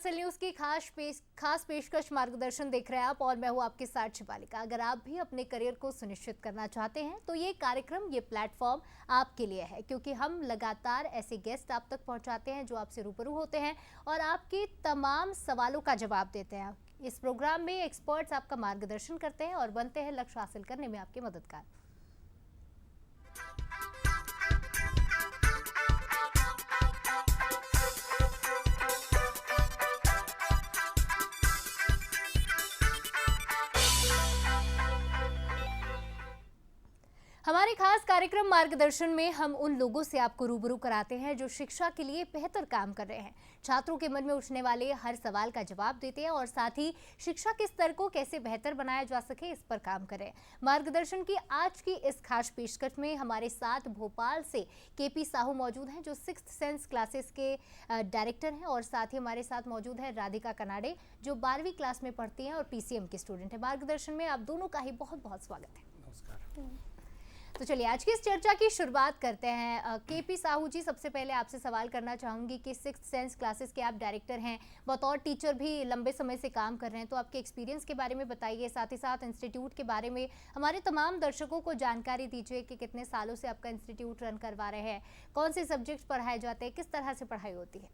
Himachal news की खास पेशकश मार्गदर्शन देख रहे हैं आप और मैं हूं आपके साथ शिवालिका। अगर आप भी अपने करियर को सुनिश्चित करना चाहते हैं तो ये कार्यक्रम, ये प्लेटफॉर्म आपके लिए है, क्योंकि हम लगातार ऐसे गेस्ट आप तक पहुंचाते हैं जो आपसे रूबरू होते हैं और आपके तमाम सवालों का जवाब देते हैं। इस प्रोग्राम में एक्सपर्ट्स आपका मार्गदर्शन करते हैं और बनते हैं लक्ष्य हासिल करने में आपके मददगार। हमारे खास कार्यक्रम मार्गदर्शन में हम उन लोगों से आपको रूबरू कराते हैं जो शिक्षा के लिए बेहतर काम कर रहे हैं, छात्रों के मन में उठने वाले हर सवाल का जवाब देते हैं और साथ ही शिक्षा के स्तर को कैसे बेहतर बनाया जा सके इस पर काम कर रहे हैं। मार्गदर्शन की आज की इस खास पेशकश में हमारे साथ भोपाल से केपी साहू मौजूद हैं जो 6th सेंस क्लासेस के डायरेक्टर हैं और साथ ही हमारे साथ मौजूद है राधिका कनाडे जो 12वीं क्लास में पढ़ती हैं और पीसीएम की स्टूडेंट है। मार्गदर्शन में आप दोनों का ही बहुत बहुत स्वागत है। नमस्कार। तो चलिए आज की इस चर्चा की शुरुआत करते हैं। केपी साहू जी, सबसे पहले आपसे सवाल करना चाहूंगी कि 6th सेंस क्लासेस के आप डायरेक्टर हैं, बतौर टीचर भी लंबे समय से काम कर रहे हैं, तो आपके एक्सपीरियंस के बारे में बताइए, साथ ही साथ इंस्टीट्यूट के बारे में हमारे तमाम दर्शकों को जानकारी दीजिए कि कितने सालों से आपका इंस्टीट्यूट रन करवा रहे हैं, कौन से सब्जेक्ट पढ़ाए जाते हैं, किस तरह से पढ़ाई होती है।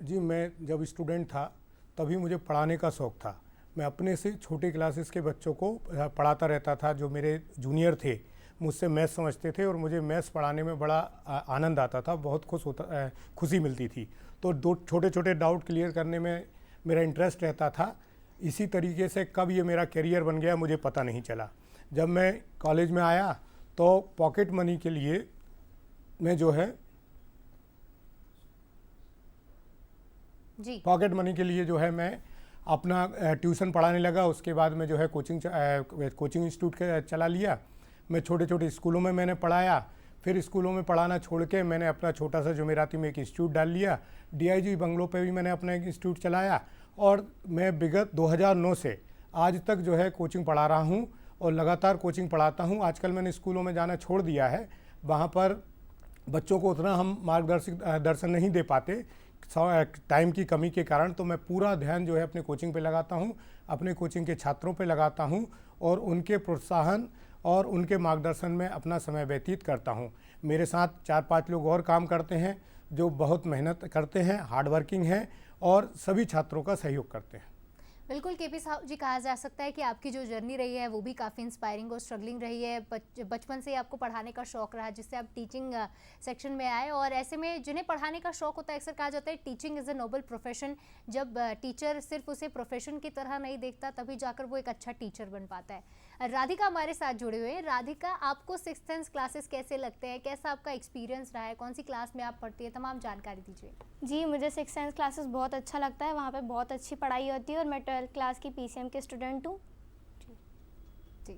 जी, मैं जब स्टूडेंट था तभी मुझे पढ़ाने का शौक़ था। मैं अपने से छोटे क्लासेस के बच्चों को पढ़ाता रहता था। जो मेरे जूनियर थे मुझसे मैथ्स समझते थे और मुझे मैथ्स पढ़ाने में बड़ा आनंद आता था, बहुत खुशी मिलती थी। तो दो छोटे छोटे डाउट क्लियर करने में मेरा इंटरेस्ट रहता था। इसी तरीके से कब ये मेरा करियर बन गया मुझे पता नहीं चला। जब मैं कॉलेज में आया तो पॉकेट मनी के लिए मैं जो है मैं अपना ट्यूशन पढ़ाने लगा। उसके बाद मैं जो है कोचिंग इंस्टीट्यूट चला लिया। मैं छोटे छोटे स्कूलों में मैंने पढ़ाया। फिर स्कूलों में पढ़ाना छोड़ के मैंने अपना छोटा सा जुमेराती में एक इंस्टीट्यूट डाल लिया। डीआईजी बंगलों पे भी मैंने अपना एक इंस्टीट्यूट चलाया और मैं विगत 2009 से आज तक जो है कोचिंग पढ़ा रहा हूँ और लगातार कोचिंग पढ़ाता हूँ। आजकल मैंने स्कूलों में जाना छोड़ दिया है, वहाँ पर बच्चों को उतना हम दर्शन नहीं दे पाते टाइम की कमी के कारण। तो मैं पूरा ध्यान जो है अपने कोचिंग पे लगाता हूँ, अपने कोचिंग के छात्रों पे लगाता हूँ और उनके प्रोत्साहन और उनके मार्गदर्शन में अपना समय व्यतीत करता हूँ। मेरे साथ 4-5 लोग और काम करते हैं जो बहुत मेहनत करते हैं, हार्ड वर्किंग हैं और सभी छात्रों का सहयोग करते हैं। बिल्कुल केपी साहू जी, कहा जा सकता है कि आपकी जो जर्नी रही है वो भी काफ़ी इंस्पायरिंग और स्ट्रगलिंग रही है। बचपन से आपको पढ़ाने का शौक रहा जिससे आप टीचिंग सेक्शन में आए और ऐसे में जिन्हें पढ़ाने का शौक होता है, अक्सर कहा जाता है teaching is a noble profession. जब टीचर सिर्फ उसे प्रोफेशन की तरह नहीं देखता तभी जाकर वो एक अच्छा टीचर बन पाता है। राधिका हमारे साथ जुड़े हुए हैं। राधिका, आपको 6th सेंस क्लासेस कैसे लगते हैं, कैसा आपका एक्सपीरियंस रहा है, कौन सी क्लास में आप पढ़ती है, तमाम जानकारी दीजिए। जी, मुझे 6th सेंस क्लासेस बहुत अच्छा लगता है। वहाँ पे बहुत अच्छी पढ़ाई होती है और मैं 12th क्लास की पीसीएम के स्टूडेंट हूँ। जी,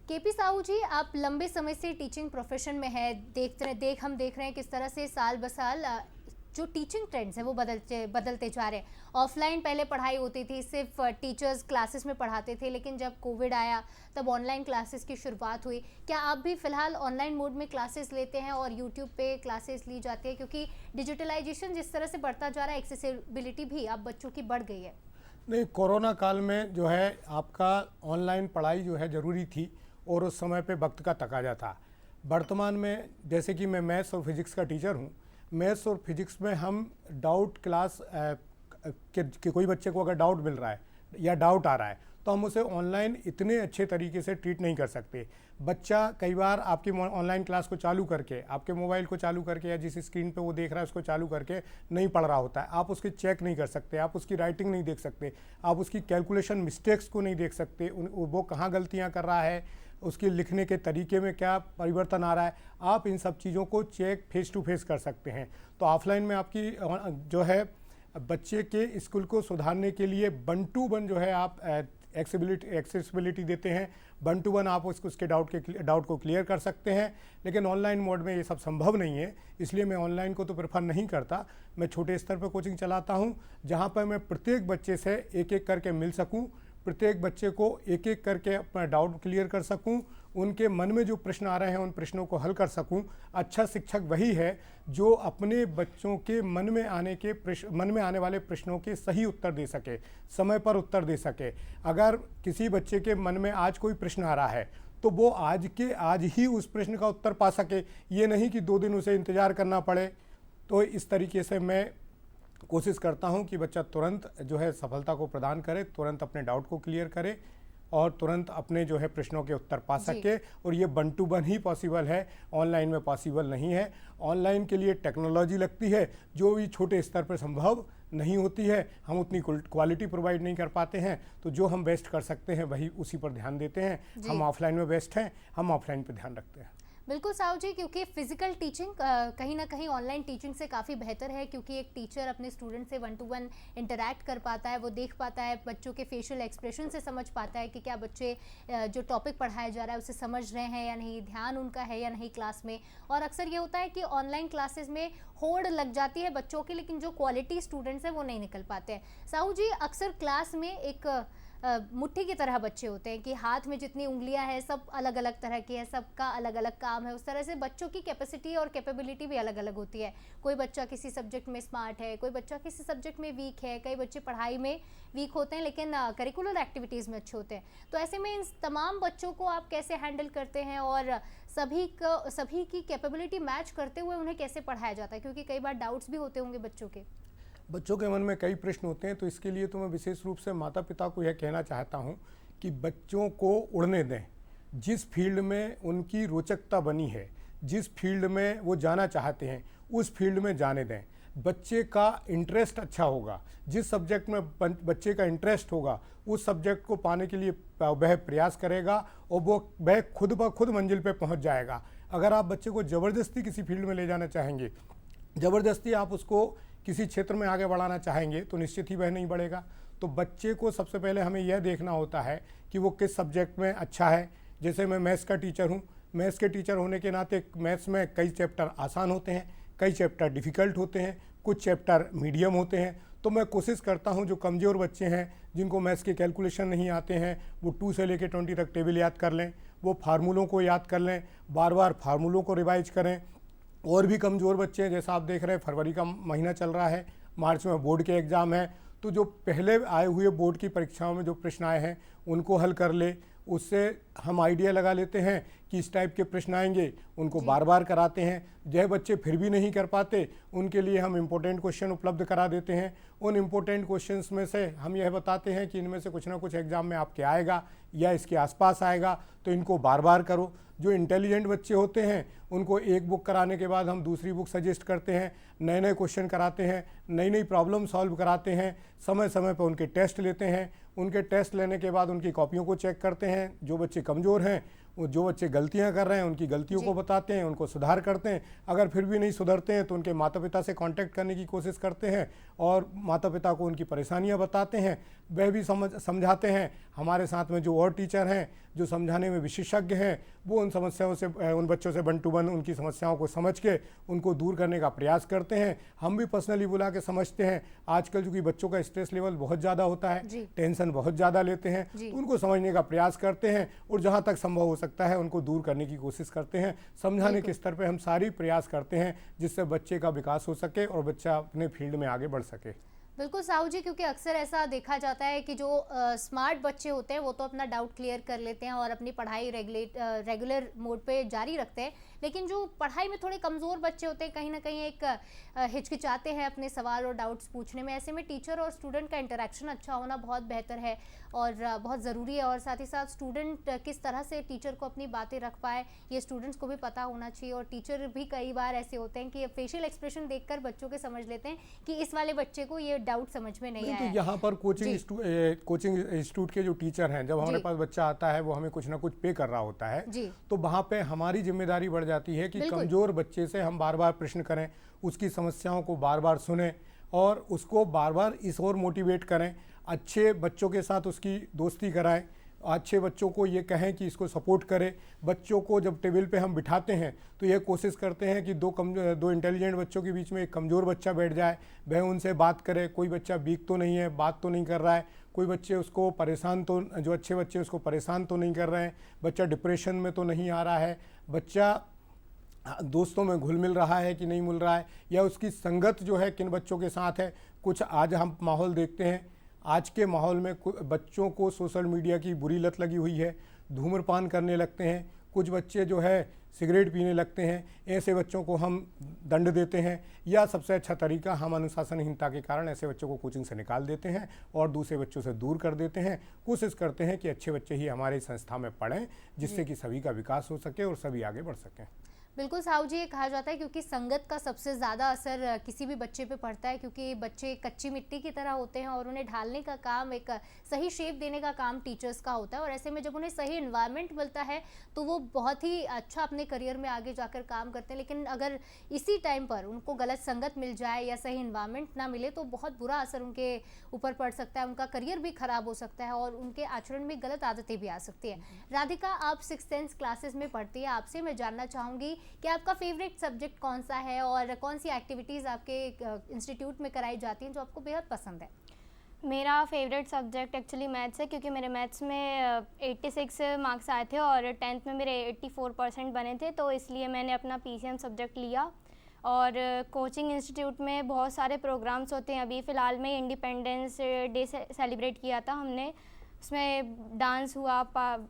केपी साहू जी, आप लंबे समय से टीचिंग प्रोफेशन में है। हम देख रहे हैं किस तरह से साल ब साल जो टीचिंग ट्रेंड्स हैं वो बदलते जा रहे हैं। ऑफलाइन पहले पढ़ाई होती थी, सिर्फ टीचर्स क्लासेस में पढ़ाते थे, लेकिन जब कोविड आया तब ऑनलाइन क्लासेस की शुरुआत हुई। क्या आप भी फ़िलहाल ऑनलाइन मोड में क्लासेस लेते हैं और यूट्यूब पे क्लासेस ली जाती है, क्योंकि डिजिटलाइजेशन जिस तरह से बढ़ता जा रहा है, एक्सेसिबिलिटी भी आप बच्चों की बढ़ गई है। नहीं, कोरोना काल में जो है आपका ऑनलाइन पढ़ाई जो है ज़रूरी थी और उस समय पे वक्त का तकाजा था। वर्तमान में जैसे कि मैं मैथ्स और फिजिक्स का टीचर हूँ, मैथ्स और फिजिक्स में हम डाउट क्लास कि कोई बच्चे को अगर डाउट मिल रहा है या डाउट आ रहा है तो हम उसे ऑनलाइन इतने अच्छे तरीके से ट्रीट नहीं कर सकते। बच्चा कई बार आपकी ऑनलाइन क्लास को चालू करके, आपके मोबाइल को चालू करके या जिस स्क्रीन पे वो देख रहा है उसको चालू करके नहीं पढ़ रहा होता है। आप उसकी चेक नहीं कर सकते, आप उसकी राइटिंग नहीं देख सकते, आप उसकी कैलकुलेशन मिस्टेक्स को नहीं देख सकते, वो कहाँ गलतियाँ कर रहा है, उसके लिखने के तरीके में क्या परिवर्तन आ रहा है। आप इन सब चीज़ों को चेक फेस टू फेस कर सकते हैं। तो ऑफलाइन में आपकी जो है बच्चे के स्कूल को सुधारने के लिए 1 to 1 जो है आप एक्सेसिबिलिटी देते हैं। 1 to 1 आप उसके डाउट को क्लियर कर सकते हैं। लेकिन ऑनलाइन मोड में ये सब संभव नहीं है, इसलिए मैं ऑनलाइन को तो प्रेफर नहीं करता। मैं छोटे स्तर पर कोचिंग चलाता हूँ जहाँ पर मैं प्रत्येक बच्चे से एक एक करके मिल सकूँ, प्रत्येक बच्चे को एक एक करके अपना डाउट क्लियर कर सकूं, उनके मन में जो प्रश्न आ रहे हैं उन प्रश्नों को हल कर सकूं। अच्छा शिक्षक वही है जो अपने बच्चों के मन में आने वाले प्रश्नों के सही उत्तर दे सके, समय पर उत्तर दे सके। अगर किसी बच्चे के मन में आज कोई प्रश्न आ रहा है तो वो आज के आज ही उस प्रश्न का उत्तर पा सके, ये नहीं कि 2 दिन उसे इंतज़ार करना पड़े। तो इस तरीके से मैं कोशिश करता हूं कि बच्चा तुरंत जो है सफलता को प्रदान करे, तुरंत अपने डाउट को क्लियर करे और तुरंत अपने जो है प्रश्नों के उत्तर पा सके। और ये 1 to 1 ही पॉसिबल है, ऑनलाइन में पॉसिबल नहीं है। ऑनलाइन के लिए टेक्नोलॉजी लगती है जो भी छोटे स्तर पर संभव नहीं होती है, हम उतनी क्वालिटी प्रोवाइड नहीं कर पाते हैं। तो जो हम बेस्ट कर सकते हैं वही उसी पर ध्यान देते हैं। हम ऑफलाइन में बेस्ट हैं, हम ऑफलाइन पर ध्यान रखते हैं। बिल्कुल साहू जी, क्योंकि फिजिकल टीचिंग कहीं ना कहीं ऑनलाइन टीचिंग से काफ़ी बेहतर है, क्योंकि एक टीचर अपने स्टूडेंट से 1 to 1 इंटरैक्ट कर पाता है, वो देख पाता है, बच्चों के फेशियल एक्सप्रेशन से समझ पाता है कि क्या बच्चे जो टॉपिक पढ़ाया जा रहा है उसे समझ रहे हैं या नहीं, ध्यान उनका है या नहीं क्लास में। और अक्सर ये होता है कि ऑनलाइन क्लासेस में होड़ लग जाती है बच्चों की, लेकिन जो क्वालिटी स्टूडेंट्स हैं वो नहीं निकल पाते हैं। साहू जी, अक्सर क्लास में एक मुट्ठी की तरह बच्चे होते हैं कि हाथ में जितनी उंगलियां हैं सब अलग अलग तरह की है, सबका अलग अलग काम है। उस तरह से बच्चों की कैपेसिटी और कैपेबिलिटी भी अलग अलग होती है। कोई बच्चा किसी सब्जेक्ट में स्मार्ट है, कोई बच्चा किसी सब्जेक्ट में वीक है, कई बच्चे पढ़ाई में वीक होते हैं लेकिन करिकुलर एक्टिविटीज़ में अच्छे होते हैं। तो ऐसे में इन तमाम बच्चों को आप कैसे हैंडल करते हैं और सभी की कैपेबिलिटी मैच करते हुए उन्हें कैसे पढ़ाया जाता है, क्योंकि कई बार डाउट्स भी होते होंगे बच्चों के मन में कई प्रश्न होते हैं। तो इसके लिए तो मैं विशेष रूप से माता पिता को यह कहना चाहता हूं कि बच्चों को उड़ने दें। जिस फील्ड में उनकी रोचकता बनी है, जिस फील्ड में वो जाना चाहते हैं उस फील्ड में जाने दें। बच्चे का इंटरेस्ट अच्छा होगा, जिस सब्जेक्ट में बच्चे का इंटरेस्ट होगा उस सब्जेक्ट को पाने के लिए वह प्रयास करेगा और वह खुद ब खुद मंजिल पे पहुंच जाएगा। अगर आप बच्चे को ज़बरदस्ती किसी फील्ड में ले जाना चाहेंगे, ज़बरदस्ती आप उसको किसी क्षेत्र में आगे बढ़ाना चाहेंगे तो निश्चित ही वह नहीं बढ़ेगा। तो बच्चे को सबसे पहले हमें यह देखना होता है कि वो किस सब्जेक्ट में अच्छा है। जैसे मैं मैथ्स का टीचर हूँ, मैथ्स के टीचर होने के नाते मैथ्स में कई चैप्टर आसान होते हैं, कई चैप्टर डिफ़िकल्ट होते हैं, कुछ चैप्टर मीडियम होते हैं। तो मैं कोशिश करता हूँ जो कमज़ोर बच्चे हैं, जिनको मैथ्स के कैलकुलेशन नहीं आते हैं, वो 2 से लेकर 20 तक टेबल याद कर लें, वो फार्मूलों को याद कर लें, बार बार फार्मूलों को रिवाइज करें। और भी कमज़ोर बच्चे हैं, जैसा आप देख रहे हैं फरवरी का महीना चल रहा है, मार्च में बोर्ड के एग्ज़ाम है, तो जो पहले आए हुए बोर्ड की परीक्षाओं में जो प्रश्न आए हैं उनको हल कर ले। उससे हम आइडिया लगा लेते हैं कि इस टाइप के प्रश्न आएंगे, उनको बार बार कराते हैं। जो बच्चे फिर भी नहीं कर पाते उनके लिए हम इम्पोर्टेंट क्वेश्चन उपलब्ध करा देते हैं। उन इम्पोर्टेंट क्वेश्चंस में से हम यह बताते हैं कि इनमें से कुछ ना कुछ एग्ज़ाम में आपके आएगा या इसके आसपास आएगा, तो इनको बार बार करो। जो इंटेलिजेंट बच्चे होते हैं उनको एक बुक कराने के बाद हम दूसरी बुक सजेस्ट करते हैं, नए नए क्वेश्चन कराते हैं, नई नई प्रॉब्लम सॉल्व कराते हैं, समय समय पर उनके टेस्ट लेते हैं। उनके टेस्ट लेने के बाद उनकी कॉपियों को चेक करते हैं। जो बच्चे कमज़ोर हैं, जो बच्चे गलतियां कर रहे हैं उनकी गलतियों को बताते हैं, उनको सुधार करते हैं। अगर फिर भी नहीं सुधरते हैं तो उनके माता पिता से कांटेक्ट करने की कोशिश करते हैं और माता पिता को उनकी परेशानियां बताते हैं। वह भी समझाते हैं। हमारे साथ में जो और टीचर हैं जो समझाने में विशेषज्ञ हैं, वो उन समस्याओं से उन बच्चों से 1 to 1 उनकी समस्याओं को समझ के उनको दूर करने का प्रयास करते हैं। हम भी पर्सनली बुला के समझते हैं। आजकल चूँकि बच्चों का स्ट्रेस लेवल बहुत ज़्यादा होता है, टेंशन बहुत ज़्यादा लेते हैं, तो उनको समझने का प्रयास करते हैं और जहाँ तक संभव हो सकता है उनको दूर करने की कोशिश करते हैं। समझाने के स्तर पर हम सारी प्रयास करते हैं जिससे बच्चे का विकास हो सके और बच्चा अपने फील्ड में आगे बढ़ सके। बिल्कुल साहू जी, क्योंकि अक्सर ऐसा देखा जाता है कि जो स्मार्ट बच्चे होते हैं वो तो अपना डाउट क्लियर कर लेते हैं और अपनी पढ़ाई रेगुलर मोड पे जारी रखते हैं, लेकिन जो पढ़ाई में थोड़े कमज़ोर बच्चे होते हैं कहीं ना कहीं एक हिचकिचाते हैं अपने सवाल और डाउट्स पूछने में। ऐसे में टीचर और स्टूडेंट का इंटरेक्शन अच्छा होना बहुत बेहतर है और बहुत ज़रूरी है। और साथ ही साथ स्टूडेंट किस तरह से टीचर को अपनी बातें रख पाए ये स्टूडेंट्स को भी पता होना चाहिए। और टीचर भी कई बार ऐसे होते हैं कि फेशियल एक्सप्रेशन देखकर बच्चों के समझ लेते हैं कि इस वाले बच्चे को ये डाउट समझ में नहीं आया। तो यहाँ पर कोचिंग इंस्टीट्यूट के जो टीचर हैं, जब हमारे पास बच्चा आता है वो हमें कुछ ना कुछ पे कर रहा होता है, तो वहाँ पे हमारी जिम्मेदारी बढ़ जाती है कि कमज़ोर बच्चे से हम बार बार प्रश्न करें, उसकी समस्याओं को बार बार सुनें और उसको बार बार इस ओर मोटिवेट करें। अच्छे बच्चों के साथ उसकी दोस्ती कराएं, अच्छे बच्चों को ये कहें कि इसको सपोर्ट करें। बच्चों को जब टेबल पे हम बिठाते हैं तो ये कोशिश करते हैं कि दो इंटेलिजेंट बच्चों के बीच में एक कमज़ोर बच्चा बैठ जाए, वह उनसे बात करे। कोई बच्चा वीक तो नहीं है, बात तो नहीं कर रहा है, कोई बच्चे उसको परेशान तो, जो अच्छे बच्चे उसको परेशान तो नहीं कर रहे हैं, बच्चा डिप्रेशन में तो नहीं आ रहा है, बच्चा दोस्तों में घुल मिल रहा है कि नहीं मिल रहा है, या उसकी संगत जो है किन बच्चों के साथ है। कुछ आज हम माहौल देखते हैं, आज के माहौल में बच्चों को सोशल मीडिया की बुरी लत लगी हुई है, धूम्रपान करने लगते हैं, कुछ बच्चे जो है सिगरेट पीने लगते हैं। ऐसे बच्चों को हम दंड देते हैं, या सबसे अच्छा तरीका हम अनुशासनहीनता के कारण ऐसे बच्चों को कोचिंग से निकाल देते हैं और दूसरे बच्चों से दूर कर देते हैं। कोशिश करते हैं कि अच्छे बच्चे ही हमारी संस्था में पढ़ें, जिससे कि सभी का विकास हो सके और सभी आगे बढ़ सकें। बिल्कुल साहू जी, ये कहा जाता है क्योंकि संगत का सबसे ज़्यादा असर किसी भी बच्चे पे पड़ता है, क्योंकि बच्चे कच्ची मिट्टी की तरह होते हैं और उन्हें ढालने का काम, एक सही शेप देने का काम टीचर्स का होता है। और ऐसे में जब उन्हें सही एनवायरनमेंट मिलता है तो वो बहुत ही अच्छा अपने करियर में आगे जाकर काम करते हैं। लेकिन अगर इसी टाइम पर उनको गलत संगत मिल जाए या सही एनवायरनमेंट ना मिले तो बहुत बुरा असर उनके ऊपर पड़ सकता है, उनका करियर भी ख़राब हो सकता है और उनके आचरण में गलत आदतें भी आ सकती है। राधिका, आप 6th 10th क्लासेस में पढ़ती है, आपसे मैं जानना चाहूँगी कि आपका फेवरेट सब्जेक्ट कौन सा है और कौन सी एक्टिविटीज़ आपके इंस्टीट्यूट में कराई जाती हैं जो आपको बेहद पसंद है? मेरा फेवरेट सब्जेक्ट एक्चुअली मैथ्स है, क्योंकि मेरे मैथ्स में 86 मार्क्स आए थे और 10th में मेरे 84% बने थे, तो इसलिए मैंने अपना PCM सब्जेक्ट लिया। और कोचिंग इंस्टीट्यूट में बहुत सारे प्रोग्राम्स होते हैं। अभी फ़िलहाल में इंडिपेंडेंस डे सेलिब्रेट किया था हमने, उसमें डांस हुआ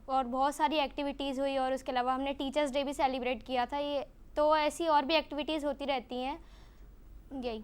और बहुत सारी एक्टिविटीज़ हुई, और उसके अलावा हमने टीचर्स डे भी सेलिब्रेट किया था। ये तो ऐसी और भी एक्टिविटीज़ होती रहती हैं, यही।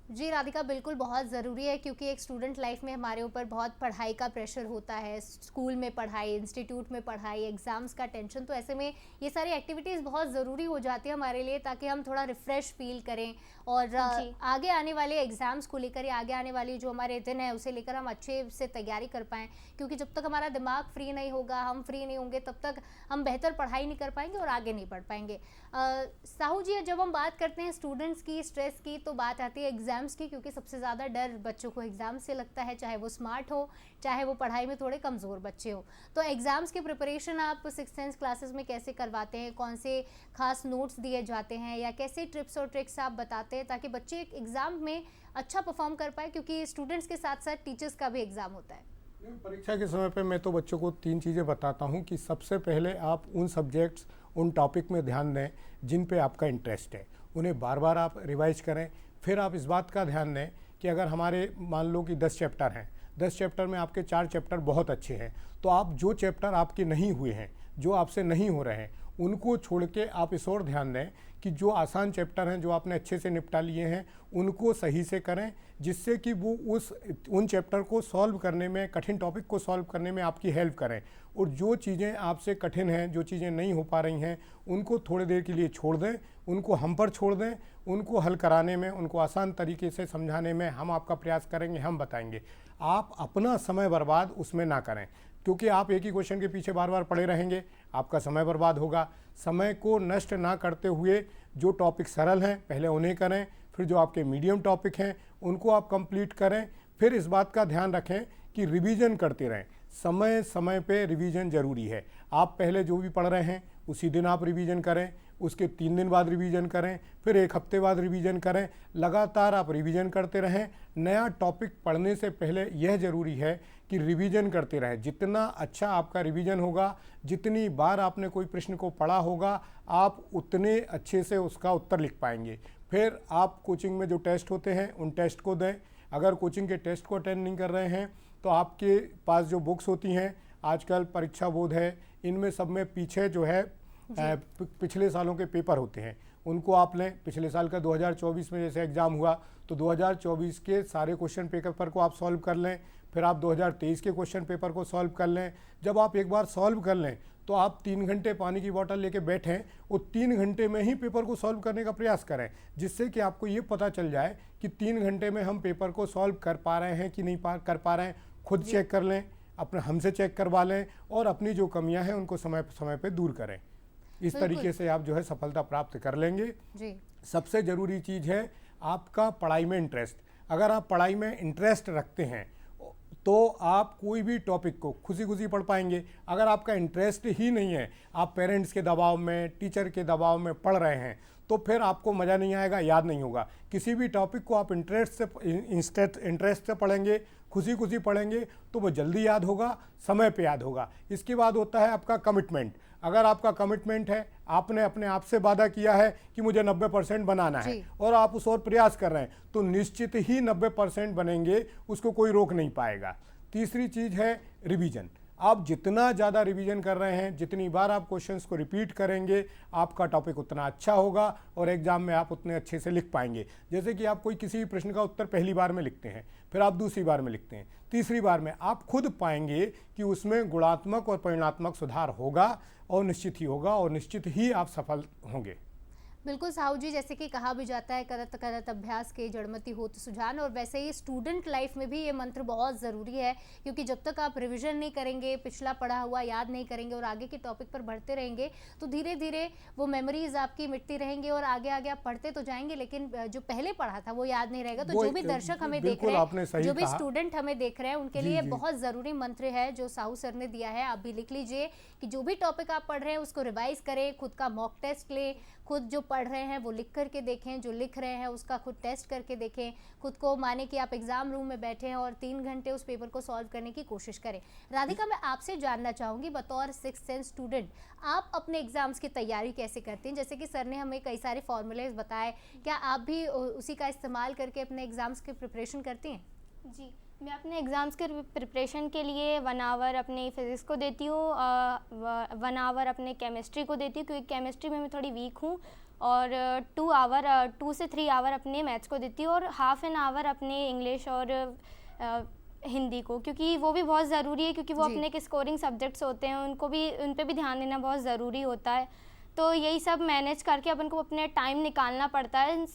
जी राधिका, बिल्कुल बहुत ज़रूरी है, क्योंकि एक स्टूडेंट लाइफ में हमारे ऊपर बहुत पढ़ाई का प्रेशर होता है, स्कूल में पढ़ाई, इंस्टीट्यूट में पढ़ाई, एग्ज़ाम्स का टेंशन। तो ऐसे में ये सारी एक्टिविटीज़ बहुत ज़रूरी हो जाती है हमारे लिए, ताकि हम थोड़ा रिफ़्रेश फील करें और आगे आने वाले एग्ज़ाम्स को लेकर या आगे आने वाली जो हमारे दिन है उसे लेकर हम अच्छे से तैयारी कर पाएँ। क्योंकि जब तक हमारा दिमाग फ्री नहीं होगा, हम फ्री नहीं होंगे, तब तक हम बेहतर पढ़ाई नहीं कर पाएंगे और आगे नहीं बढ़ पाएंगे। साहू जी, जब हम बात करते हैं स्टूडेंट्स की स्ट्रेस की, तो बात आती है एग्ज़ाम्स की, क्योंकि सबसे ज़्यादा डर बच्चों को एग्ज़ाम से लगता है, चाहे वो स्मार्ट हो, चाहे वो पढ़ाई में थोड़े कमज़ोर बच्चे हो। तो एग्ज़ाम्स की प्रिपरेशन आप 6th 10th क्लासेस में कैसे करवाते हैं? कौन से खास नोट्स दिए जाते हैं या कैसे टिप्स और ट्रिक्स आप बताते हैं ताकि बच्चे एग्ज़ाम में अच्छा परफॉर्म कर पाए, क्योंकि स्टूडेंट्स के साथ साथ टीचर्स का भी एग्ज़ाम होता है? परीक्षा के समय पे मैं तो बच्चों को 3 चीज़ें बताता हूँ कि सबसे पहले आप उन सब्जेक्ट्स, उन टॉपिक में ध्यान दें जिन पे आपका इंटरेस्ट है, उन्हें बार बार आप रिवाइज करें। फिर आप इस बात का ध्यान दें कि अगर हमारे मान लो कि 10 चैप्टर हैं, 10 चैप्टर में आपके 4 चैप्टर बहुत अच्छे हैं, तो आप जो चैप्टर आपके नहीं हुए हैं, जो आपसे नहीं हो रहे हैं, उनको छोड़ के आप इस और ध्यान दें कि जो आसान चैप्टर हैं, जो आपने अच्छे से निपटा लिए हैं, उनको सही से करें, जिससे कि वो उन चैप्टर को सॉल्व करने में, कठिन टॉपिक को सॉल्व करने में आपकी हेल्प करें। और जो चीज़ें आपसे कठिन हैं, जो चीज़ें नहीं हो पा रही हैं, उनको थोड़ी देर के लिए छोड़ दें, उनको हम पर छोड़ दें। उनको हल कराने में, उनको आसान तरीके से समझाने में हम आपका प्रयास करेंगे, हम बताएंगे। आप अपना समय बर्बाद उसमें ना करें, क्योंकि आप एक ही क्वेश्चन के पीछे बार बार पड़े रहेंगे, आपका समय बर्बाद होगा। समय को नष्ट ना करते हुए जो टॉपिक सरल हैं पहले उन्हें करें, फिर जो आपके मीडियम टॉपिक हैं उनको आप कंप्लीट करें। फिर इस बात का ध्यान रखें कि रिवीजन करते रहें, समय समय पे रिवीजन ज़रूरी है। आप पहले जो भी पढ़ रहे हैं उसी दिन आप रिवीजन करें, उसके 3 दिन बाद रिवीजन करें, फिर 1 हफ्ते बाद रिवीजन करें। लगातार आप रिवीजन करते रहें। नया टॉपिक पढ़ने से पहले यह ज़रूरी है कि रिवीजन करते रहें। जितना अच्छा आपका रिवीजन होगा, जितनी बार आपने कोई प्रश्न को पढ़ा होगा, आप उतने अच्छे से उसका उत्तर लिख पाएंगे। फिर आप कोचिंग में जो टेस्ट होते हैं उन टेस्ट को दें। अगर कोचिंग के टेस्ट को अटेंड नहीं कर रहे हैं तो आपके पास जो बुक्स होती हैं, आजकल परीक्षा बोर्ड है, इनमें सब में पीछे जो है पिछले सालों के पेपर होते हैं, उनको आप लें। पिछले साल का 2024 में जैसे एग्ज़ाम हुआ तो 2024 के सारे क्वेश्चन पेपर को आप सॉल्व कर लें। फिर आप 2023 के क्वेश्चन पेपर को सॉल्व कर लें। जब आप एक बार सॉल्व कर लें तो आप 3 घंटे पानी की बोतल लेके बैठें और 3 घंटे में ही पेपर को सॉल्व करने का प्रयास करें, जिससे कि आपको ये पता चल जाए कि 3 घंटे में हम पेपर को सॉल्व कर पा रहे हैं कि नहीं कर पा रहे हैं। खुद चेक कर लें, अपने हमसे चेक करवा लें और अपनी जो कमियां हैं उनको समय समय पे दूर करें। इस तरीके से आप जो है सफलता प्राप्त कर लेंगे जी। सबसे ज़रूरी चीज़ है आपका पढ़ाई में इंटरेस्ट। अगर आप पढ़ाई में इंटरेस्ट रखते हैं तो आप कोई भी टॉपिक को खुशी खुशी पढ़ पाएंगे। अगर आपका इंटरेस्ट ही नहीं है, आप पेरेंट्स के दबाव में, टीचर के दबाव में पढ़ रहे हैं, तो फिर आपको मज़ा नहीं आएगा, याद नहीं होगा। किसी भी टॉपिक को आप इंटरेस्ट से पढ़ेंगे, खुशी खुशी पढ़ेंगे, तो वो जल्दी याद होगा, समय पे याद होगा। इसके बाद होता है आपका कमिटमेंट। अगर आपका कमिटमेंट है, आपने अपने आप से वादा किया है कि मुझे 90% बनाना है और आप उस और प्रयास कर रहे हैं, तो निश्चित ही 90% बनेंगे, उसको कोई रोक नहीं पाएगा। तीसरी चीज़ है रिवीजन। आप जितना ज़्यादा रिवीजन कर रहे हैं, जितनी बार आप क्वेश्चंस को रिपीट करेंगे, आपका टॉपिक उतना अच्छा होगा और एग्जाम में आप उतने अच्छे से लिख पाएंगे। जैसे कि आप कोई किसी भी प्रश्न का उत्तर पहली बार में लिखते हैं, फिर आप दूसरी बार में लिखते हैं, तीसरी बार में आप खुद पाएंगे कि उसमें गुणात्मक और परिमाणात्मक सुधार होगा और निश्चित ही होगा और निश्चित ही आप सफल होंगे। बिल्कुल साहू जी, जैसे कि कहा भी जाता है करत करत अभ्यास के जड़मति होत सुजान, और वैसे ही स्टूडेंट लाइफ में भी ये मंत्र बहुत ज़रूरी है, क्योंकि जब तक आप रिवीजन नहीं करेंगे, पिछला पढ़ा हुआ याद नहीं करेंगे और आगे के टॉपिक पर बढ़ते रहेंगे, तो धीरे धीरे वो मेमोरीज आपकी मिटती रहेंगी और आगे आगे आप पढ़ते तो जाएंगे, लेकिन जो पहले पढ़ा था वो याद नहीं रहेगा। तो जो भी दर्शक हमें देख रहे हैं, जो भी स्टूडेंट हमें देख रहे हैं, उनके लिए बहुत ज़रूरी मंत्र है जो साहू सर ने दिया है। आप भी लिख लीजिए कि जो भी टॉपिक आप पढ़ रहे हैं उसको रिवाइज करें, खुद का मॉक टेस्ट लें, खुद जो पढ़ रहे हैं वो लिख करके देखें, जो लिख रहे हैं उसका खुद टेस्ट करके देखें, खुद को माने कि आप एग्जाम रूम में बैठे हैं और 3 घंटे उस पेपर को सॉल्व करने की कोशिश करें। राधिका, मैं आपसे जानना चाहूँगी बतौर 6th सेंस स्टूडेंट, आप अपने एग्जाम्स की तैयारी कैसे करती हैं? जैसे कि सर ने हमें कई सारे फॉर्मूलेज बताए, क्या आप भी उसी का इस्तेमाल करके अपने एग्जाम्स की प्रिपरेशन करती हैं? जी, मैं अपने एग्ज़ाम्स के प्रिपरेशन के लिए 1 आवर अपने फिज़िक्स को देती हूँ, 1 आवर अपने केमिस्ट्री को देती हूँ, क्योंकि केमिस्ट्री में मैं थोड़ी वीक हूँ, और 2 से 3 आवर अपने मैथ्स को देती हूँ, और हाफ एन आवर अपने इंग्लिश और हिंदी को, क्योंकि वो भी बहुत ज़रूरी है, क्योंकि वो अपने के स्कोरिंग सब्जेक्ट्स होते हैं, उन पे भी ध्यान देना बहुत ज़रूरी होता है। तो यही सब मैनेज करके अपन को अपने टाइम निकालना पड़ता है,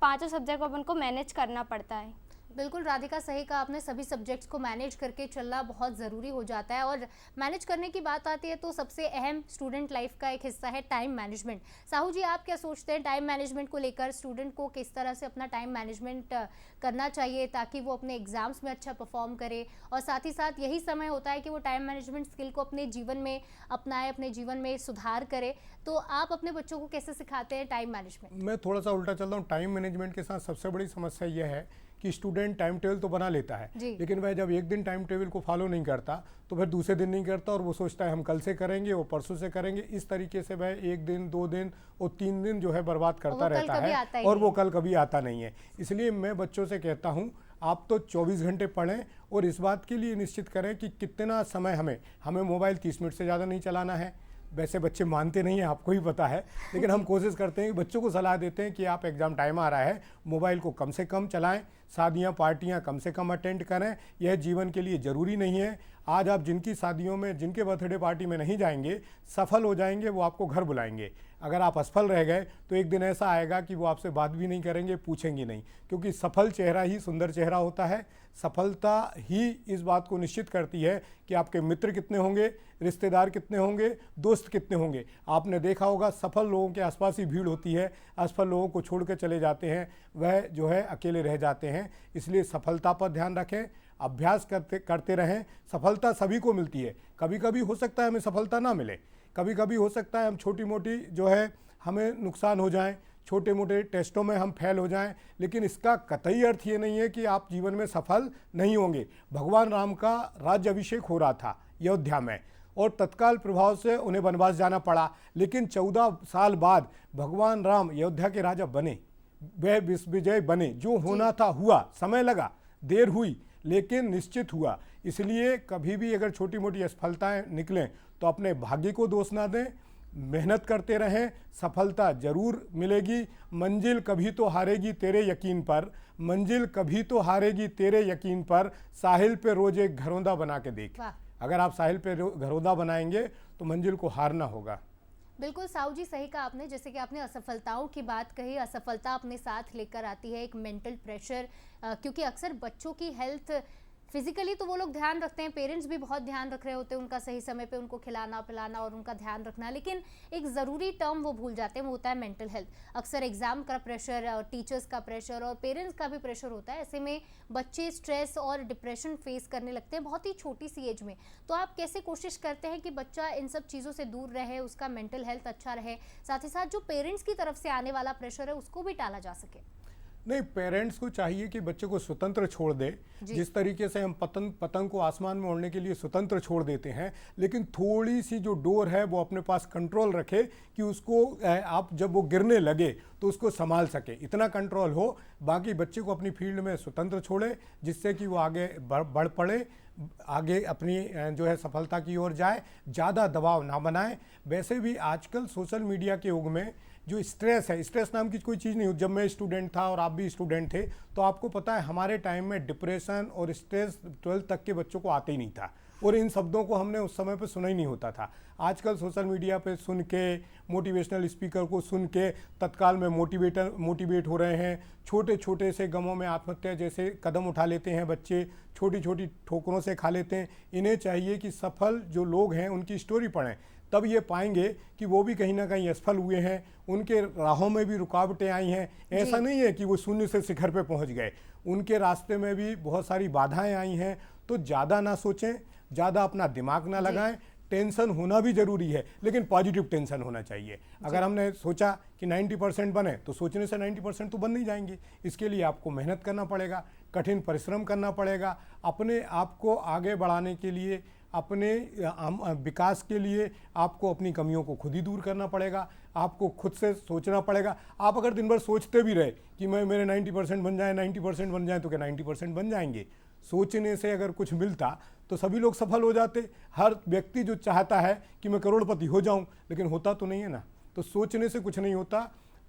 पाँचों सब्जेक्ट को अपन को मैनेज करना पड़ता है। बिल्कुल राधिका, सही कहा आपने, सभी सब्जेक्ट्स को मैनेज करके चलना बहुत ज़रूरी हो जाता है। और मैनेज करने की बात आती है तो सबसे अहम स्टूडेंट लाइफ का एक हिस्सा है टाइम मैनेजमेंट। साहू जी, आप क्या सोचते हैं टाइम मैनेजमेंट को लेकर? स्टूडेंट को किस तरह से अपना टाइम मैनेजमेंट करना चाहिए ताकि वो अपने एग्जाम्स में अच्छा परफॉर्म करे, और साथ ही साथ यही समय होता है कि वो टाइम मैनेजमेंट स्किल को अपने जीवन में अपनाए, अपने जीवन में सुधार करे। तो आप अपने बच्चों को कैसे सिखाते हैं टाइम मैनेजमेंट? मैं थोड़ा सा उल्टा चलता हूँ। टाइम मैनेजमेंट के साथ सबसे बड़ी समस्या यह है कि स्टूडेंट टाइम टेबल तो बना लेता है, लेकिन वह जब एक दिन टाइम टेबल को फॉलो नहीं करता तो फिर दूसरे दिन नहीं करता, और वो सोचता है हम कल से करेंगे, वो परसों से करेंगे। इस तरीके से वह 1 दिन, 2 दिन और 3 दिन जो है बर्बाद करता रहता है, और वो कल कभी आता नहीं है। इसलिए मैं बच्चों से कहता हूँ, आप तो 24 घंटे पढ़ें और इस बात के लिए निश्चित करें कि कितना समय हमें मोबाइल 30 मिनट से ज़्यादा नहीं चलाना है। वैसे बच्चे मानते नहीं हैं, आपको ही पता है, लेकिन हम कोशिश करते हैं कि बच्चों को सलाह देते हैं कि आप एग्ज़ाम टाइम आ रहा है, मोबाइल को कम से कम चलाएं, शादियां पार्टियां कम से कम अटेंड करें, यह जीवन के लिए ज़रूरी नहीं है। आज आप जिनकी शादियों में, जिनके बर्थडे पार्टी में नहीं जाएंगे, सफल हो जाएंगे, वो आपको घर बुलाएंगे। अगर आप असफल रह गए तो एक दिन ऐसा आएगा कि वो आपसे बात भी नहीं करेंगे, पूछेंगे नहीं, क्योंकि सफल चेहरा ही सुंदर चेहरा होता है। सफलता ही इस बात को निश्चित करती है कि आपके मित्र कितने होंगे, रिश्तेदार कितने होंगे, दोस्त कितने होंगे। आपने देखा होगा सफल लोगों के आसपास ही भीड़ होती है, असफल लोगों को छोड़ कर चले जाते हैं, वह जो है अकेले रह जाते हैं। इसलिए सफलता पर ध्यान रखें, अभ्यास करते रहें। सफलता सभी को मिलती है। कभी कभी हो सकता है हमें सफलता ना मिले, कभी कभी हो सकता है हम छोटी मोटी जो है हमें नुकसान हो जाएं, छोटे मोटे टेस्टों में हम फेल हो जाएं, लेकिन इसका कतई अर्थ ये नहीं है कि आप जीवन में सफल नहीं होंगे। भगवान राम का राज्याभिषेक हो रहा था अयोध्या में, और तत्काल प्रभाव से उन्हें वनवास जाना पड़ा, लेकिन 14 साल बाद भगवान राम अयोध्या के राजा बने, वह विजय बने। जो होना था हुआ, समय लगा, देर हुई, लेकिन निश्चित हुआ। इसलिए कभी भी अगर छोटी मोटी असफलताएं निकलें तो अपने भाग्य को दोष ना दें, मेहनत करते रहें, सफलता जरूर मिलेगी। मंजिल कभी तो हारेगी तेरे यकीन पर, मंजिल कभी तो हारेगी तेरे यकीन पर, साहिल पे रोज एक घरौंदा बना के देख। अगर आप साहिल पे घरौंदा बनाएंगे तो मंजिल को हारना होगा। बिल्कुल साहू जी, सही कहा आपने। जैसे कि आपने असफलताओं की बात कही, असफलता अपने साथ लेकर आती है एक मेंटल प्रेशर, क्योंकि अक्सर बच्चों की हेल्थ फिजिकली तो वो लोग ध्यान रखते हैं, पेरेंट्स भी बहुत ध्यान रख रहे होते हैं उनका सही समय पे उनको खिलाना पिलाना और उनका ध्यान रखना, लेकिन एक ज़रूरी टर्म वो भूल जाते हैं, वो होता है मेंटल हेल्थ। अक्सर एग्जाम का प्रेशर और टीचर्स का प्रेशर और पेरेंट्स का भी प्रेशर होता है, ऐसे में बच्चे स्ट्रेस और डिप्रेशन फेस करने लगते हैं बहुत ही छोटी सी एज में। तो आप कैसे कोशिश करते हैं कि बच्चा इन सब चीज़ों से दूर रहे, उसका मेंटल हेल्थ अच्छा रहे, साथ ही साथ जो पेरेंट्स की तरफ से आने वाला प्रेशर है उसको भी टाला जा सके? नहीं, पेरेंट्स को चाहिए कि बच्चे को स्वतंत्र छोड़ दे। जिस तरीके से हम पतंग को आसमान में उड़ने के लिए स्वतंत्र छोड़ देते हैं, लेकिन थोड़ी सी जो डोर है वो अपने पास कंट्रोल रखे कि उसको आप जब वो गिरने लगे तो उसको संभाल सके, इतना कंट्रोल हो। बाकी बच्चे को अपनी फील्ड में स्वतंत्र छोड़े, जिससे कि वो आगे बढ़ पड़े, आगे अपनी जो है सफलता की ओर जाए, ज़्यादा दबाव ना बनाए। वैसे भी आजकल सोशल मीडिया के युग में जो स्ट्रेस है, स्ट्रेस नाम की कोई चीज़ नहीं। जब मैं स्टूडेंट था और आप भी स्टूडेंट थे तो आपको पता है हमारे टाइम में डिप्रेशन और स्ट्रेस 12th तक के बच्चों को आते ही नहीं था, और इन शब्दों को हमने उस समय पे सुना ही नहीं होता था। आजकल सोशल मीडिया पे सुन के, मोटिवेशनल स्पीकर को सुन के तत्काल में मोटिवेट हो रहे हैं। छोटे छोटे से गमों में आत्महत्या जैसे कदम उठा लेते हैं बच्चे, छोटी छोटी ठोकरों से खा लेते हैं। इन्हें चाहिए कि सफल जो लोग हैं उनकी स्टोरी पढ़ें, तब ये पाएंगे कि वो भी कहीं ना कहीं असफल हुए हैं, उनके राहों में भी रुकावटें आई हैं। ऐसा नहीं है कि वो शून्य से शिखर पे पहुंच गए, उनके रास्ते में भी बहुत सारी बाधाएं आई हैं। तो ज़्यादा ना सोचें, ज़्यादा अपना दिमाग ना लगाएं। टेंशन होना भी ज़रूरी है, लेकिन पॉजिटिव टेंशन होना चाहिए। अगर हमने सोचा कि 90% बने तो सोचने से 90% तो बन नहीं जाएंगे। इसके लिए आपको मेहनत करना पड़ेगा, कठिन परिश्रम करना पड़ेगा। अपने आप को आगे बढ़ाने के लिए, अपने विकास के लिए आपको अपनी कमियों को खुद ही दूर करना पड़ेगा। आपको खुद से सोचना पड़ेगा। आप अगर दिन भर सोचते भी रहे कि मेरे 90% बन जाए, 90% बन जाए, तो क्या 90% बन जाएंगे? सोचने से अगर कुछ मिलता तो सभी लोग सफल हो जाते। हर व्यक्ति जो चाहता है कि मैं करोड़पति हो जाऊं, लेकिन होता तो नहीं है ना। तो सोचने से कुछ नहीं होता।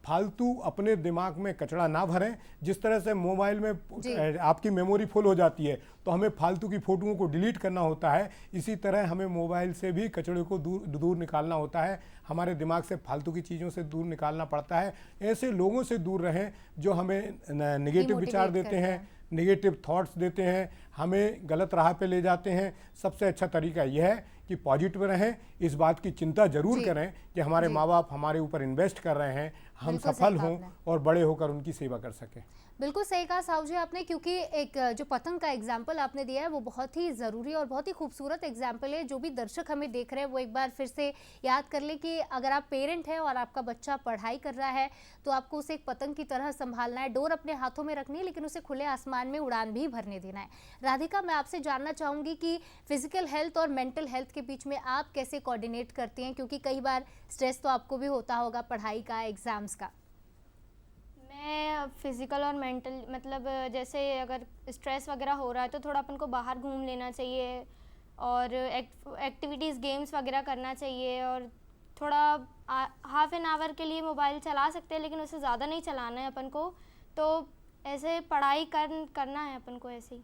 फालतू अपने दिमाग में कचरा ना भरें। जिस तरह से मोबाइल में आपकी मेमोरी फुल हो जाती है तो हमें फालतू की फ़ोटोओं को डिलीट करना होता है, इसी तरह हमें मोबाइल से भी कचरे को दूर निकालना होता है। हमारे दिमाग से फालतू की चीज़ों से दूर निकालना पड़ता है। ऐसे लोगों से दूर रहें जो हमें नेगेटिव विचार देते हैं, नेगेटिव थॉट्स देते हैं, हमें गलत राह पे ले जाते हैं। सबसे अच्छा तरीका यह है कि पॉजिटिव रहें। इस बात की चिंता जरूर करें कि हमारे माँ बाप हमारे ऊपर इन्वेस्ट कर रहे हैं, हम सफल हों और बड़े होकर उनकी सेवा कर सकें। बिल्कुल सही कहा साहू जी आपने, क्योंकि एक जो पतंग का एग्जाम्पल आपने दिया है वो बहुत ही ज़रूरी और बहुत ही खूबसूरत एग्जाम्पल है। जो भी दर्शक हमें देख रहे हैं वो एक बार फिर से याद कर ले कि अगर आप पेरेंट हैं और आपका बच्चा पढ़ाई कर रहा है तो आपको उसे एक पतंग की तरह संभालना है, डोर अपने हाथों में रखनी है, लेकिन उसे खुले आसमान में उड़ान भी भरने देना है। राधिका, मैं आपसे जानना चाहूँगी कि फिजिकल हेल्थ और मेंटल हेल्थ के बीच में आप कैसे कोऑर्डिनेट करती हैं, क्योंकि कई बार स्ट्रेस तो आपको भी होता होगा पढ़ाई का, एग्जाम्स का। मैं फिज़िकल और मेंटल मतलब जैसे अगर स्ट्रेस वगैरह हो रहा है तो थोड़ा अपन को बाहर घूम लेना चाहिए और एक्टिविटीज़ गेम्स वगैरह करना चाहिए, और थोड़ा हाफ एन आवर के लिए मोबाइल चला सकते हैं, लेकिन उससे ज़्यादा नहीं चलाना है अपन को। तो ऐसे पढ़ाई करना है अपन को ऐसे ही।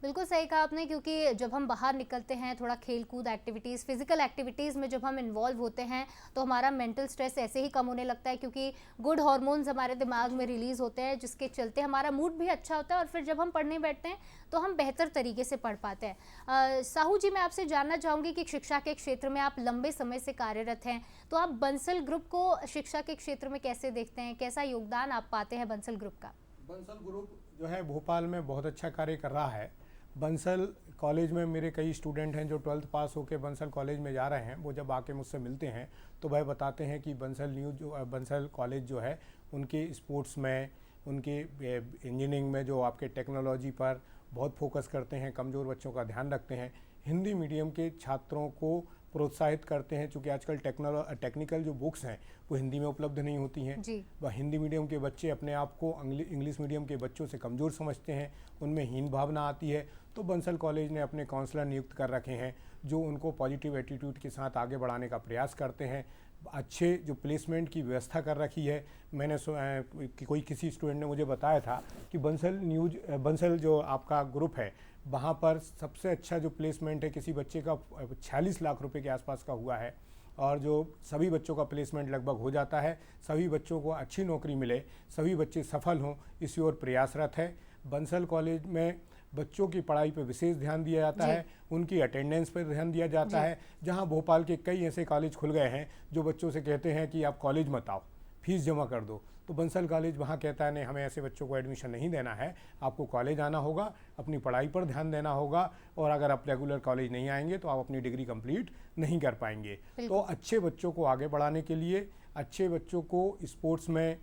बिल्कुल सही कहा आपने, क्योंकि जब हम बाहर निकलते हैं, थोड़ा खेल कूद एक्टिविटीज़, फिजिकल एक्टिविटीज़ में जब हम इन्वॉल्व होते हैं तो हमारा मेंटल स्ट्रेस ऐसे ही कम होने लगता है, क्योंकि गुड हार्मोन्स हमारे दिमाग में रिलीज़ होते हैं, जिसके चलते हमारा मूड भी अच्छा होता है और फिर जब हम पढ़ने बैठते हैं तो हम बेहतर तरीके से पढ़ पाते हैं। साहू जी, मैं आपसे जानना चाहूँगी कि शिक्षा के क्षेत्र में आप लंबे समय से कार्यरत हैं, तो आप बंसल ग्रुप को शिक्षा के क्षेत्र में कैसे देखते हैं? कैसा योगदान आप पाते हैं बंसल ग्रुप का? बंसल ग्रुप जो है भोपाल में बहुत अच्छा कार्य कर रहा है। बंसल कॉलेज में मेरे कई स्टूडेंट हैं जो 12th पास होकर बंसल कॉलेज में जा रहे हैं। वो जब आके मुझसे मिलते हैं तो वह बताते हैं कि बंसल कॉलेज जो है उनके स्पोर्ट्स में, उनके इंजीनियरिंग में जो आपके टेक्नोलॉजी पर बहुत फोकस करते हैं, कमज़ोर बच्चों का ध्यान रखते हैं, हिंदी मीडियम के छात्रों को प्रोत्साहित करते हैं। चूँकि आजकल टेक्निकल जो बुक्स हैं वो हिंदी में उपलब्ध नहीं होती हैं, वह हिंदी मीडियम के बच्चे अपने आप को इंग्लिश मीडियम के बच्चों से कमज़ोर समझते हैं, उनमें हीन भावना आती है। तो बंसल कॉलेज ने अपने काउंसलर नियुक्त कर रखे हैं जो उनको पॉजिटिव एटीट्यूड के साथ आगे बढ़ाने का प्रयास करते हैं। अच्छे जो प्लेसमेंट की व्यवस्था कर रखी है। मैंने किसी स्टूडेंट ने मुझे बताया था कि बंसल जो आपका ग्रुप है वहाँ पर सबसे अच्छा जो प्लेसमेंट है किसी बच्चे का 46 लाख रुपए के आसपास का हुआ है, और जो सभी बच्चों का प्लेसमेंट लगभग हो जाता है, सभी बच्चों को अच्छी नौकरी मिले, सभी बच्चे सफल हों, इसी ओर प्रयासरत है। बंसल कॉलेज में बच्चों की पढ़ाई पर विशेष ध्यान दिया जाता जी। है, उनकी अटेंडेंस पर ध्यान दिया जाता जी। है। जहां भोपाल के कई ऐसे कॉलेज खुल गए हैं जो बच्चों से कहते हैं कि आप कॉलेज मत आओ, फीस जमा कर दो, तो बंसल कॉलेज वहाँ कहता है नहीं, हमें ऐसे बच्चों को एडमिशन नहीं देना है, आपको कॉलेज आना होगा, अपनी पढ़ाई पर ध्यान देना होगा, और अगर आप रेगुलर कॉलेज नहीं आएंगे तो आप अपनी डिग्री कंप्लीट नहीं कर पाएंगे। तो अच्छे बच्चों को आगे बढ़ाने के लिए, अच्छे बच्चों को स्पोर्ट्स में,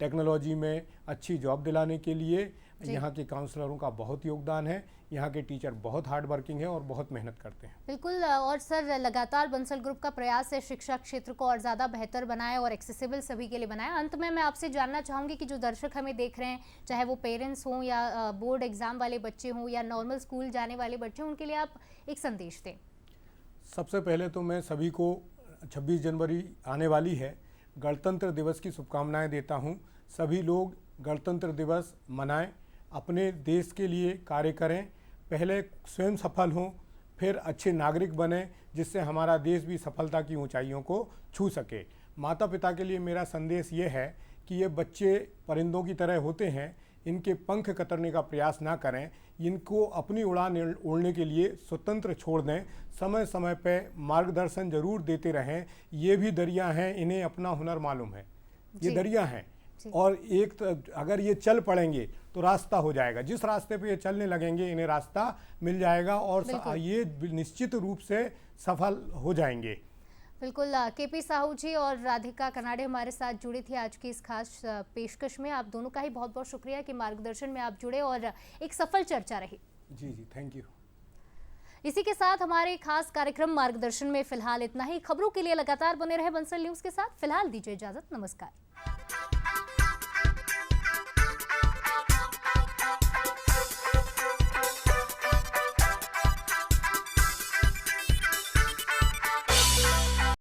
टेक्नोलॉजी में अच्छी जॉब दिलाने के लिए यहाँ के काउंसलरों का बहुत योगदान है। यहाँ के टीचर बहुत हार्ड वर्किंग है और बहुत मेहनत करते हैं। बिल्कुल। और सर, लगातार बंसल ग्रुप का प्रयास है शिक्षा क्षेत्र को और ज़्यादा बेहतर बनाए और एक्सेसिबल सभी के लिए बनाए। अंत में मैं आपसे जानना चाहूँगी कि जो दर्शक हमें देख रहे हैं, चाहे वो पेरेंट्स हों या बोर्ड एग्ज़ाम वाले बच्चे हों या नॉर्मल स्कूल जाने वाले बच्चे हों, उनके लिए आप एक संदेश दें। सबसे पहले तो मैं सभी को 26 जनवरी आने वाली है, गणतंत्र दिवस की शुभकामनाएं देता हूं। सभी लोग गणतंत्र दिवस मनाएं, अपने देश के लिए कार्य करें, पहले स्वयं सफल हों, फिर अच्छे नागरिक बने, जिससे हमारा देश भी सफलता की ऊंचाइयों को छू सके। माता पिता के लिए मेरा संदेश ये है कि ये बच्चे परिंदों की तरह होते हैं, इनके पंख कतरने का प्रयास ना करें, इनको अपनी उड़ान उड़ने के लिए स्वतंत्र छोड़ दें, समय समय पे मार्गदर्शन जरूर देते रहें। ये भी दरिया हैं, इन्हें अपना हुनर मालूम है, ये दरिया हैं, और एक अगर ये चल पड़ेंगे तो रास्ता हो जाएगा। जिस रास्ते पे ये चलने लगेंगे इन्हें रास्ता मिल जाएगा और ये निश्चित रूप से सफल हो जाएंगे। बिल्कुल। केपी साहू जी और राधिका कनाडे हमारे साथ जुड़ी थी आज की इस खास पेशकश में। आप दोनों का ही बहुत बहुत शुक्रिया कि मार्गदर्शन में आप जुड़े और एक सफल चर्चा रही। जी जी, थैंक यू। इसी के साथ हमारे खास कार्यक्रम मार्गदर्शन में फिलहाल इतना ही। खबरों के लिए लगातार बने रहे बंसल न्यूज़ के साथ। फिलहाल दीजिए इजाजत, नमस्कार।